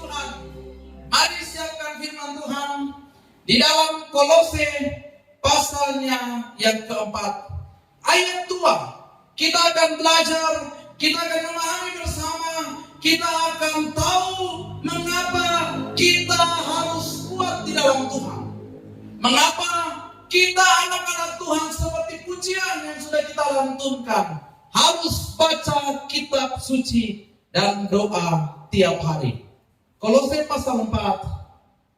Tuhan. Mari siapkan firman Tuhan di dalam Kolose pasalnya yang keempat, ayat 2. Kita akan belajar, kita akan memahami bersama, kita akan tahu mengapa kita harus kuat di dalam Tuhan. Mengapa kita anak-anak Tuhan seperti pujian yang sudah kita lantunkan, harus baca kitab suci dan doa tiap hari. Kolose pasal 4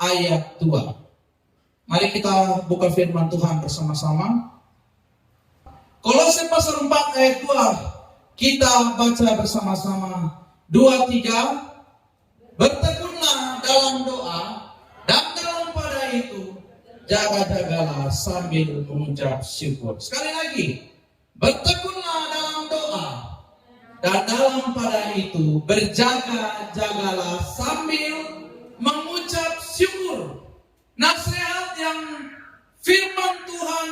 ayat 2. Mari kita buka firman Tuhan bersama-sama. Kolose pasal 4 ayat 2. Kita baca bersama-sama. 2, 3. Bertekunlah dalam doa, dan dalam pada itu jaga-jagalah sambil mengucap syukur. Sekali lagi. Bertekunlah dalam doa, dan dalam pada itu berjaga-jagalah sambil mengucap syukur. Nasihat yang firman Tuhan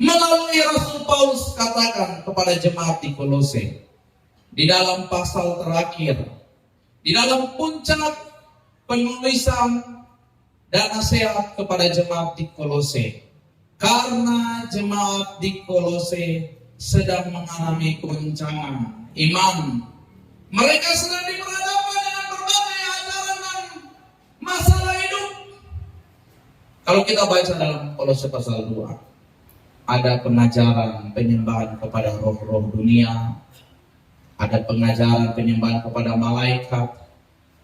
melalui Rasul Paulus katakan kepada jemaat di Kolose. Di dalam pasal terakhir, di dalam puncak penulisan dan nasihat kepada jemaat di Kolose. Karena jemaat di Kolose sedang mengalami goncangan iman. Mereka sedang diperhadapkan dengan berbagai ajaran dan masalah hidup. Kalau kita baca dalam Kolose pasal 2, ada pengajaran penyembahan kepada roh-roh dunia, ada pengajaran penyembahan kepada malaikat,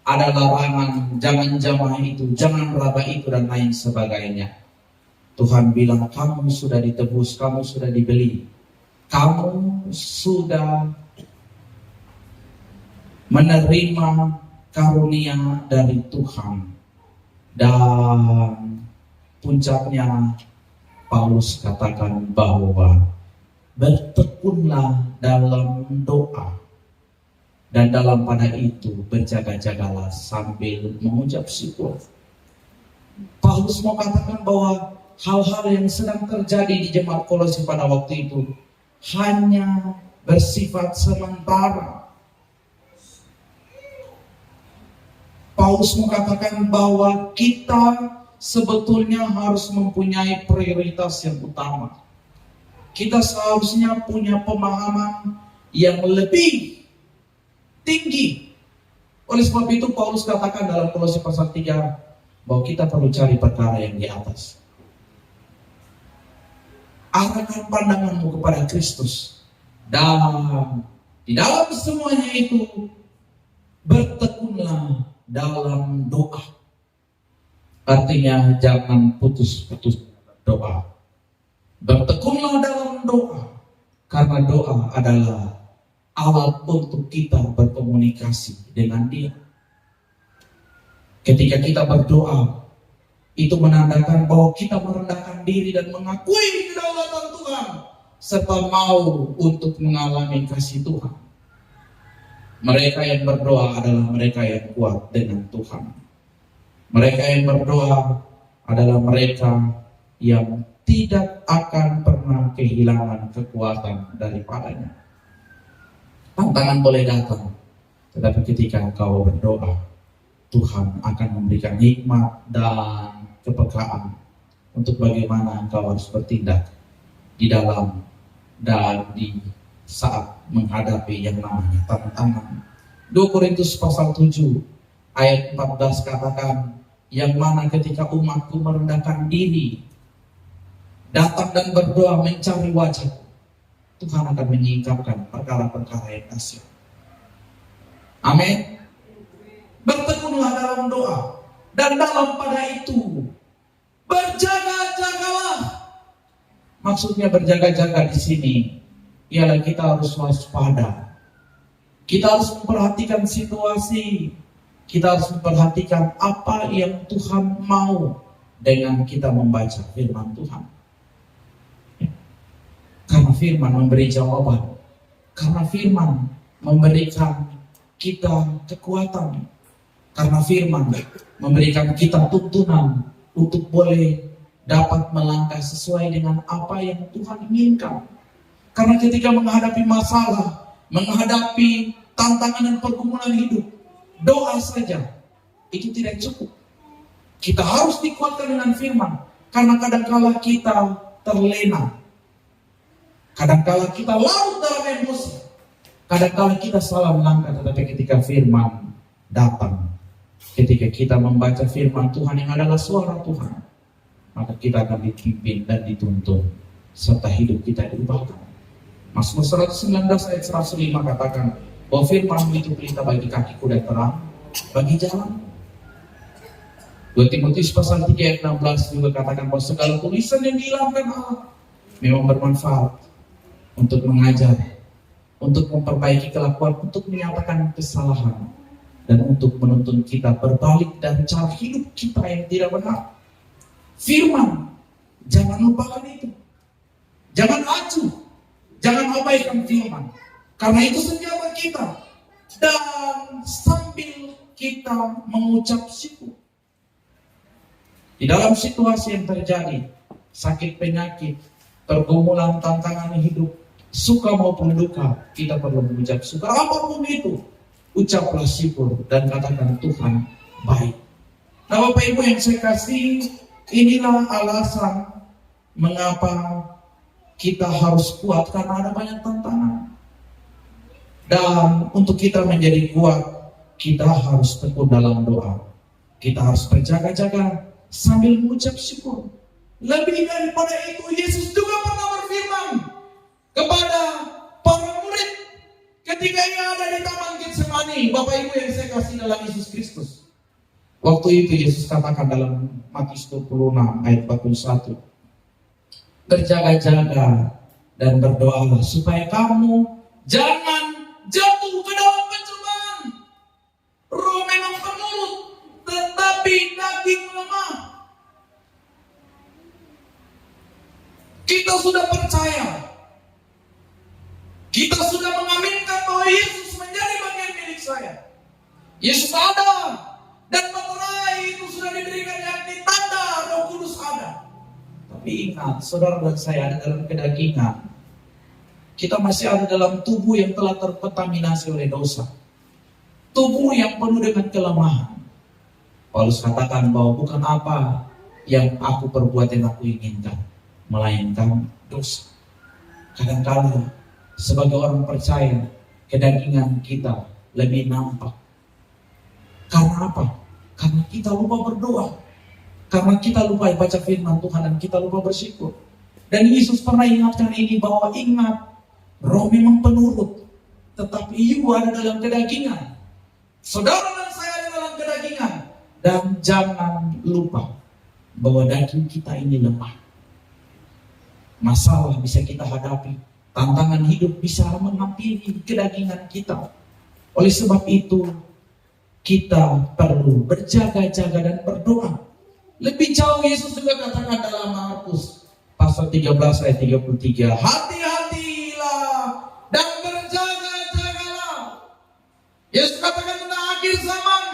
ada larangan jangan jamah itu, jangan raba itu, dan lain sebagainya. Tuhan bilang, kamu sudah ditebus, kamu sudah dibeli, kamu sudah menerima karunia dari Tuhan. Dan puncaknya Paulus katakan bahwa bertekunlah dalam doa, dan dalam pada itu berjaga-jagalah sambil mengucap syukur. Paulus mau katakan bahwa hal-hal yang sedang terjadi di jemaat Kolose pada waktu itu hanya bersifat sementara. Paulus mengatakan bahwa kita sebetulnya harus mempunyai prioritas yang utama. Kita seharusnya punya pemahaman yang lebih tinggi. Oleh sebab itu Paulus katakan dalam Kolose pasal 3 bahwa kita perlu cari perkara yang di atas. Arahkan pandanganmu kepada Kristus, dan di dalam semuanya itu bertekunlah dalam doa. Artinya jangan putus-putus doa. Bertekunlah dalam doa, karena doa adalah alat untuk kita berkomunikasi dengan Dia. Ketika kita berdoa, itu menandakan bahwa kita merendahkan diri dan mengakui kedaulatan Tuhan, serta mau untuk mengalami kasih Tuhan. Mereka yang berdoa adalah mereka yang kuat dengan Tuhan. Mereka yang berdoa adalah mereka yang tidak akan pernah kehilangan kekuatan daripadanya. Tantangan boleh datang, tetapi ketika engkau berdoa, Tuhan akan memberikan hikmat dan kepekaan untuk bagaimana engkau harus bertindak di dalam dan di saat menghadapi yang namanya tantangan. 2 Korintus pasal 7 ayat 14 katakan, yang mana ketika umatku merendahkan diri, datang dan berdoa mencari wajah, Tuhan akan menyingkapkan perkara-perkara yang dahsyat. Amin. Bertekunlah dalam doa, dan dalam pada itu berjaga-jagalah. Maksudnya berjaga-jaga di sini ialah kita harus waspada. Kita harus memperhatikan situasi. Kita harus memperhatikan apa yang Tuhan mau dengan kita membaca firman Tuhan. Karena firman memberi jawaban. Karena firman memberikan kita kekuatan. Karena firman memberikan kita tuntunan untuk boleh dapat melangkah sesuai dengan apa yang Tuhan inginkan. Karena ketika menghadapi masalah, menghadapi tantangan dan pergumulan hidup, doa saja itu tidak cukup. Kita harus dikuatkan dengan firman. Karena kadangkala kita terlena. Kadangkala kita larut dalam emosi. Kadangkala kita salah melangkah. Tetapi ketika firman datang, ketika kita membaca firman Tuhan yang adalah suara Tuhan, maka kita akan dipimpin dan dituntun, serta hidup kita diubahkan. Mazmur 119 ayat 105 katakan bahwa firman itu pelita bagi kakiku dan terang bagi jalan. 2 Timotius pasal 3 ayat 16 juga katakan bahwa segala tulisan yang diilhamkan Allah memang bermanfaat untuk mengajar, untuk memperbaiki kelakuan, untuk menyatakan kesalahan, dan untuk menuntun kita berbalik dari cara hidup kita yang tidak benar. Firman, jangan lupakan itu. Jangan acuh, jangan abaikan firman. Karena itu senjata kita. Dan sambil kita mengucap syukur. Di dalam situasi yang terjadi, sakit penyakit, pergumulan tantangan hidup, suka maupun duka, kita perlu mengucap syukur. Apapun itu, ucaplah syukur dan katakan Tuhan baik. Nah Bapak Ibu yang saya kasih, inilah alasan mengapa kita harus kuat, karena ada banyak tantangan. Dan untuk kita menjadi kuat, kita harus tekun dalam doa. Kita harus berjaga-jaga sambil mengucap syukur. Lebih daripada itu, Yesus juga pernah berfirman kepada para murid ketika ia ada di Taman Getsemani. Bapak Ibu yang saya kasih dalam Yesus Kristus, waktu itu Yesus katakan dalam Matius 26 ayat 41, berjaga-jaga dan berdoalah supaya kamu jangan jatuh ke dalam pencobaan. Roh memang penurut, tetapi daging lemah. Kita sudah percaya, kita sudah mengaminkan bahwa Yesus menjadi bagian milik saya. Yesus ada, dan materai itu sudah diberikan, yakni tanda Roh Kudus ada. Tapi ingat, saudara dan saya ada dalam kedagingan. Kita masih ada dalam tubuh yang telah terkontaminasi oleh dosa. Tubuh yang penuh dengan kelemahan. Paulus katakan bahwa bukan apa yang aku perbuat yang aku inginkan, melainkan dosa. Kadang-kadang sebagai orang percaya, kedagingan kita lebih nampak. Karena apa? Karena kita lupa berdoa. Karena kita lupa baca firman Tuhan dan kita lupa bersyukur. Dan Yesus pernah ingatkan ini, bahwa ingat, roh memang penurut, tetapi you ada dalam kedagingan. Saudara dan saya ada dalam kedagingan. Dan jangan lupa bahwa daging kita ini lemah. Masalah bisa kita hadapi, tantangan hidup bisa menghampiri kedagingan kita. Oleh sebab itu, kita perlu berjaga-jaga dan berdoa. Lebih jauh Yesus juga katakan dalam Markus pasal 13 ayat 33, hati-hatilah dan berjaga-jagalah. Yesus katakan tentang akhir zaman.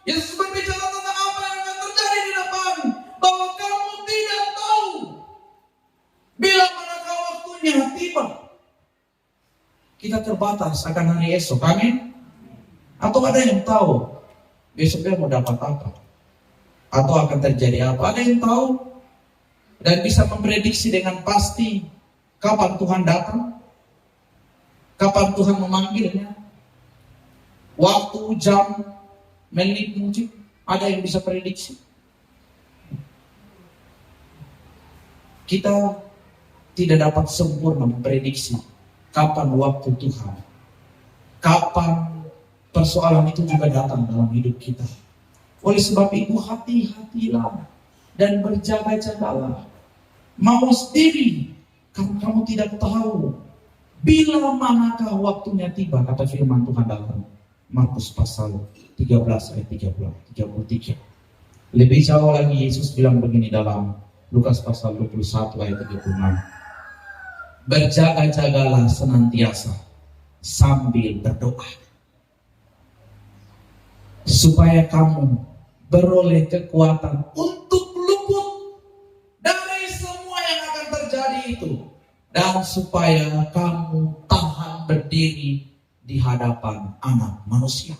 Yesus berbicara tentang apa yang akan terjadi di depan, bahwa kamu tidak tahu bila manakah waktunya tiba. Kita terbatas akan hari esok, amin? Atau ada yang tahu besoknya mau dapat apa? Atau akan terjadi apa? Ada yang tahu dan bisa memprediksi dengan pasti kapan Tuhan datang, kapan Tuhan memanggilnya, waktu, jam, menit mungkin. Ada yang bisa prediksi. Kita tidak dapat sempurna memprediksi kapan waktu Tuhan, kapan persoalan itu juga datang dalam hidup kita. Oleh sebab itu, hati-hatilah dan berjaga-jagalah. Mawas diri, karena kamu tidak tahu bila manakah waktunya tiba, kata firman Tuhan dalam Markus pasal 13 ayat 33. Lebih jauh lagi Yesus bilang begini dalam Lukas pasal 21 ayat 36. Berjaga-jagalah senantiasa sambil berdoa, supaya kamu beroleh kekuatan untuk luput dari semua yang akan terjadi itu, dan supaya kamu tahan berdiri di hadapan Anak Manusia.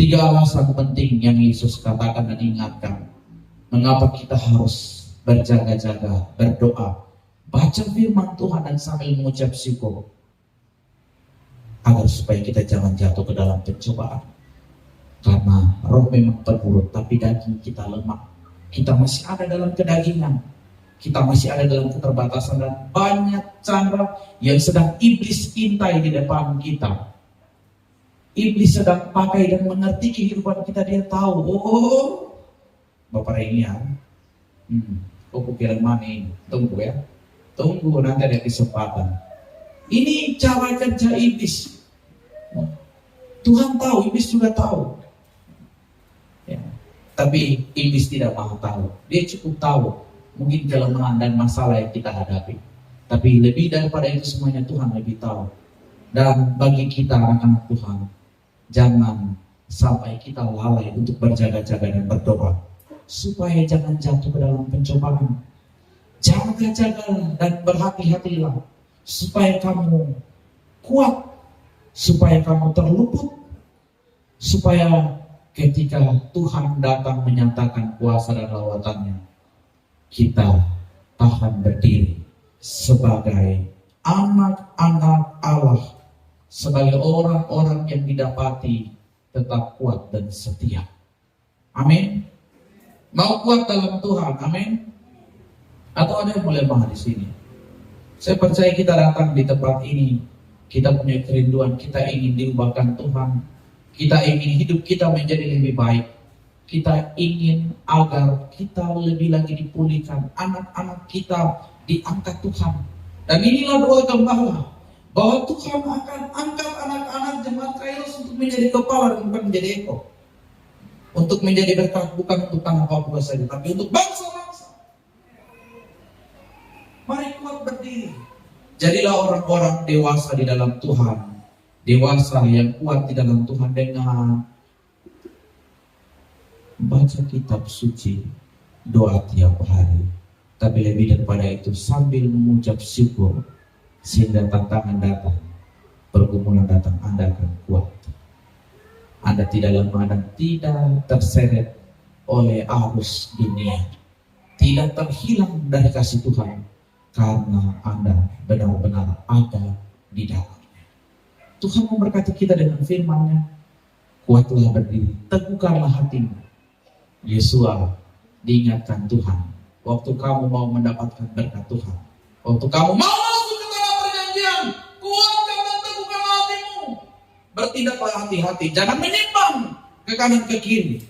Tiga alasan penting yang Yesus katakan dan ingatkan. Mengapa kita harus berjaga-jaga, berdoa, baca firman Tuhan dan sambil mengucap syukur. Agar supaya kita jangan jatuh ke dalam pencobaan. Karena roh memang terburuk, tapi daging kita lemah. Kita masih ada dalam kedagingan. Kita masih ada dalam keterbatasan dan banyak cara yang sedang iblis intai di depan kita. Iblis sedang pakai dan mengerti kehidupan kita. Dia tahu, oh Bapak Renian, kok pikiran mana? Tunggu ya, tunggu nanti ada kesempatan. Ini cara kerja iblis. Tuhan tahu, iblis juga tahu. Ya. Tapi iblis tidak mau tahu. Dia cukup tahu mungkin kelemahan dan masalah yang kita hadapi. Tapi lebih daripada itu semuanya Tuhan lebih tahu. Dan bagi kita anak-anak Tuhan, jangan sampai kita lalai untuk berjaga-jaga dan berdoa supaya jangan jatuh ke dalam pencobaan. Jaga-jaga dan berhati-hatilah supaya kamu kuat, supaya kamu terluput, supaya ketika Tuhan datang menyatakan kuasa dan lawatannya, kita tahan berdiri sebagai anak-anak Allah, sebagai orang-orang yang didapati tetap kuat dan setia. Amin. Mau kuat dalam Tuhan, amin. Atau ada yang boleh bahas di sini? Saya percaya kita datang di tempat ini, kita punya kerinduan, kita ingin diubahkan Tuhan, kita ingin hidup kita menjadi lebih baik, kita ingin agar kita lebih lagi dipulihkan, anak-anak kita diangkat Tuhan. Dan inilah doa gembala, bahwa Tuhan akan angkat anak-anak jemaat Kairos untuk menjadi kepala dan bukan menjadi ekor. Untuk menjadi berkat bukan untuk tanah Papua saja, tapi untuk bangsa-bangsa. Mari kuat berdiri. Jadilah orang-orang dewasa di dalam Tuhan. Dewasa yang kuat di dalam Tuhan dengan baca kitab suci, doa tiap hari. Tapi lebih daripada itu sambil mengucap syukur. Sehingga tantangan datang, pergumulan datang, Anda akan kuat. Anda tidak lemah dan tidak terseret oleh arus dunia. Tidak terhilang dari kasih Tuhan. Karena Anda benar-benar ada di dalamnya. Tuhan memberkati kita dengan firman-Nya. Kuatlah berdiri, teguhkanlah hatimu. Yesua diingatkan Tuhan. Waktu kamu mau mendapatkan berkat Tuhan. Waktu kamu mau masuk ke tanah perjanjian, kuatkan dan teguhkan hatimu. Bertindaklah hati-hati, jangan menyimpang ke kanan ke kiri.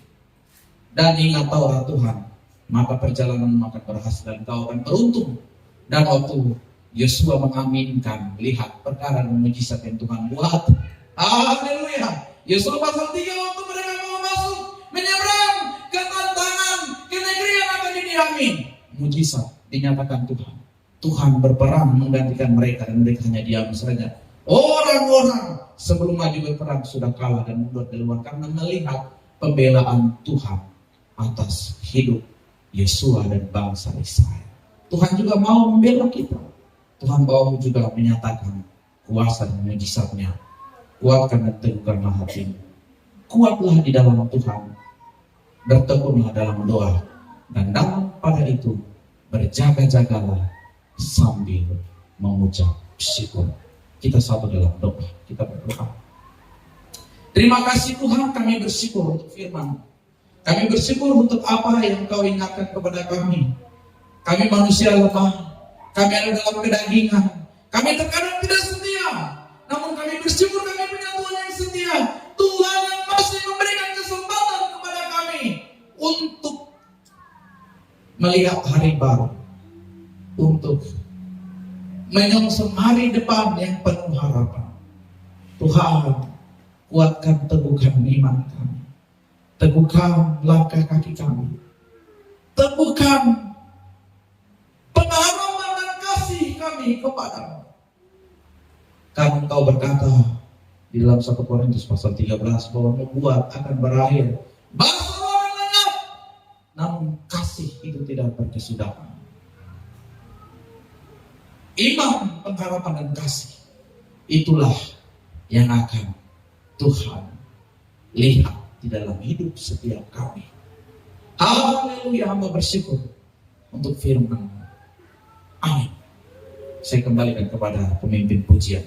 Dan ingat Taurat Tuhan, maka perjalanan akan berhasil dan kau akan beruntung. Dan waktu Yosua mengaminkan, lihat perkara dan mujizat yang Tuhan buat. Haleluya. Yosua pasal 3 waktu mereka mau masuk, menyeberang ke tantangan, ke negeri yang akan didiami. Mujizat dinyatakan Tuhan. Tuhan berperang menggantikan mereka dan mereka hanya diam saja. Orang-orang sebelum maju berperang sudah kalah dan mundur keluar karena melihat pembelaan Tuhan atas hidup Yosua dan bangsa Israel. Tuhan juga mau membela kita. Tuhan mau juga menyatakan kuasa dan mujizat-Nya. Kuatkan dan teguhkanlah hatimu. Kuatlah di dalam Tuhan. Bertekunlah dalam doa. Dan dalam pada itu berjaga-jagalah sambil mengucap syukur. Kita satu dalam doa. Kita berdoa. Terima kasih Tuhan, kami bersyukur untuk firman. Kami bersyukur untuk apa yang Kau ingatkan kepada kami. Kami manusia lemah, kami ada dalam kedagingan, kami terkadang tidak setia. Namun kami bersyukur kami punya Tuhan yang setia. Tuhan yang masih memberikan kesempatan kepada kami untuk melihat hari baru, untuk menyongsong hari depan yang penuh harapan. Tuhan, kuatkan teguhkan iman kami, teguhkan langkah kaki kami, teguhkan pengharapan dan kasih kami kepadamu. Karena Engkau berkata di dalam 1 Korintus pasal 13 bahwa membuat akan berakhir bangsa orang lenyap, namun kasih itu tidak berkesudahan. Iman, pengharapan dan kasih itulah yang akan Tuhan lihat di dalam hidup setiap kami. Haleluya, hamba bersyukur untuk firman. Amin. Saya kembalikan kepada pemimpin pujian.